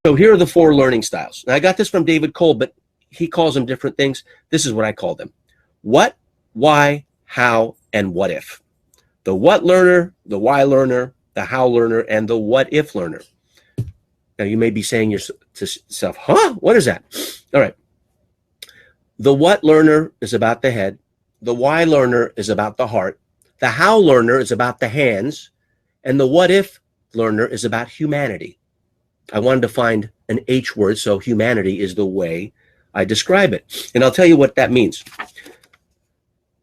So here are the 4 learning styles. Now, I got this from David Cole, but he calls them different things. This is what I call them: what, why, how, and what if. The what learner, the why learner, the how learner, and the what if learner. Now, you may be saying to yourself, huh? What is that? All right. The what learner is about the head. The why learner is about the heart. The how learner is about the hands. And the what if learner is about humanity. I wanted to find an H word, so humanity is the way I describe it. And I'll tell you what that means.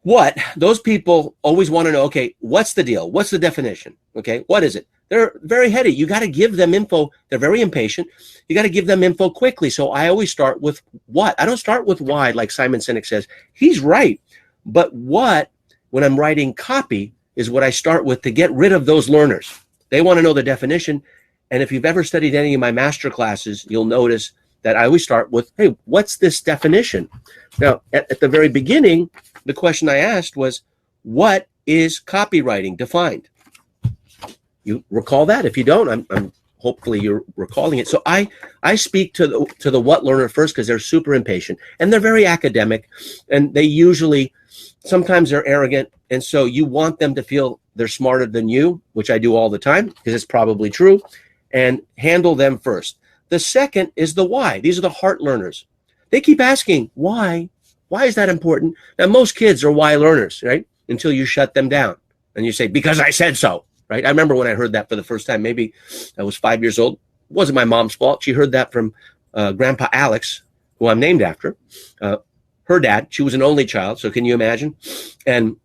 What? Those people always want to know, okay, what's the deal? What's the definition? Okay, what is it? They're very heady. You got to give them info. They're very impatient. You got to give them info quickly. So I always start with what. I don't start with why, like Simon Sinek says. He's right. But what, when I'm writing copy, is what I start with to get rid of those learners. They want to know the definition. And if you've ever studied any of my master classes, you'll notice that I always start with, hey, what's this definition? Now, at the very beginning, the question I asked was, what is copywriting defined? You recall that? If you don't, I'm hopefully you're recalling it. So I speak to the what learner first, because they're super impatient and they're very academic, and they usually, sometimes they're arrogant. And so you want them to feel they're smarter than you, which I do all the time, because it's probably true, and handle them first. The second is the why. These are the heart learners. They keep asking, why? Why is that important? Now, most kids are why learners, right? Until you shut them down and you say, because I said so, right? I remember when I heard that for the first time, maybe I was 5 years old. It wasn't my mom's fault. She heard that from Grandpa Alex, who I'm named after. Her dad, she was an only child, so can you imagine? And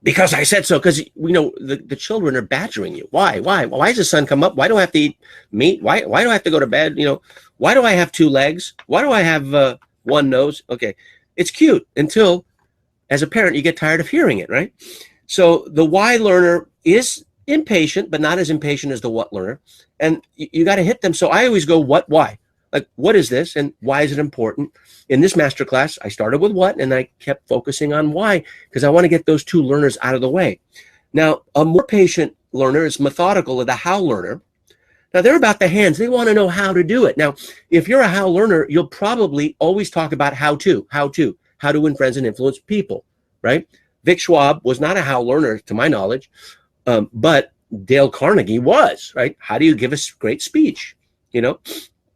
because I said so, because the children are badgering you. Why does the sun come up? Why do I have to eat meat? Why do I have to go to bed? Why do I have 2 legs? Why do I have 1 nose? Okay, it's cute until, as a parent, you get tired of hearing it, right? So the why learner is impatient, but not as impatient as the what learner, and you got to hit them. So I always go, what, why? Like, what is this, and why is it important? In this masterclass, I started with what, and I kept focusing on why, because I want to get those 2 learners out of the way. Now, a more patient learner is methodical, or the how learner. Now, they're about the hands. They want to know how to do it. Now, if you're a how learner, you'll probably always talk about how to win friends and influence people, right? Vic Schwab was not a how learner, to my knowledge, but Dale Carnegie was, right? How do you give a great speech?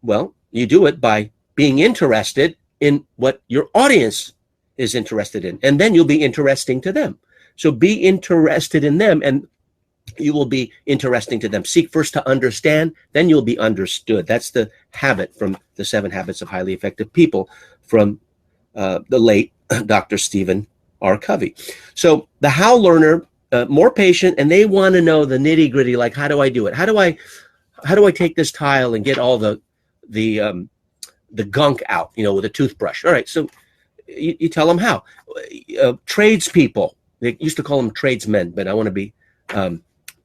Well, you do it by being interested in what your audience is interested in, and then you'll be interesting to them. So be interested in them, and you will be interesting to them. Seek first to understand, then you'll be understood. That's the habit from the 7 Habits of Highly Effective People from the late Dr. Stephen R. Covey. So the how learner, more patient, and they want to know the nitty gritty, like, how do I do it? How do I take this tile and get all the gunk out, with a toothbrush? All right, so you tell them how. Tradespeople, they used to call them tradesmen, but I want to be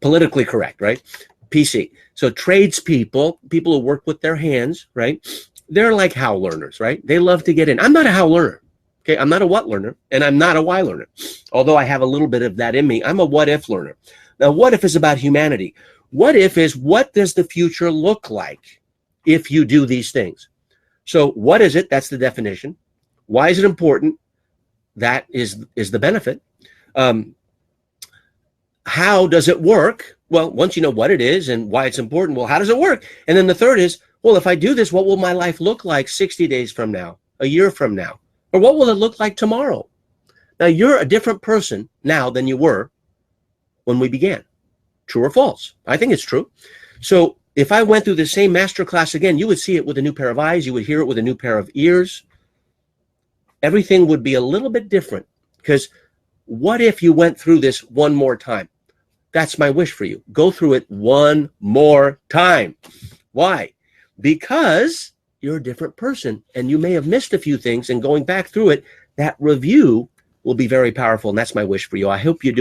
politically correct, right? PC. So tradespeople, people who work with their hands, right? They're like how learners, right? They love to get in. I'm not a how learner. Okay, I'm not a what learner, and I'm not a why learner. Although I have a little bit of that in me, I'm a what if learner. Now, what if is about humanity. What if is, what does the future look like if you do these things? So what is it? That's the definition. Why is it important? That is the benefit. How does it work? Well, once you know what it is and why it's important, well, how does it work? And then the third is, well, if I do this, what will my life look like 60 days from now, a year from now? Or what will it look like tomorrow? Now, you're a different person now than you were when we began. True or false? I think it's true. So if I went through the same masterclass again, you would see it with a new pair of eyes. You would hear it with a new pair of ears. Everything would be a little bit different, because what if you went through this one more time? That's my wish for you. Go through it one more time. Why? Because you're a different person, and you may have missed a few things, and going back through it, that review will be very powerful. And that's my wish for you. I hope you do.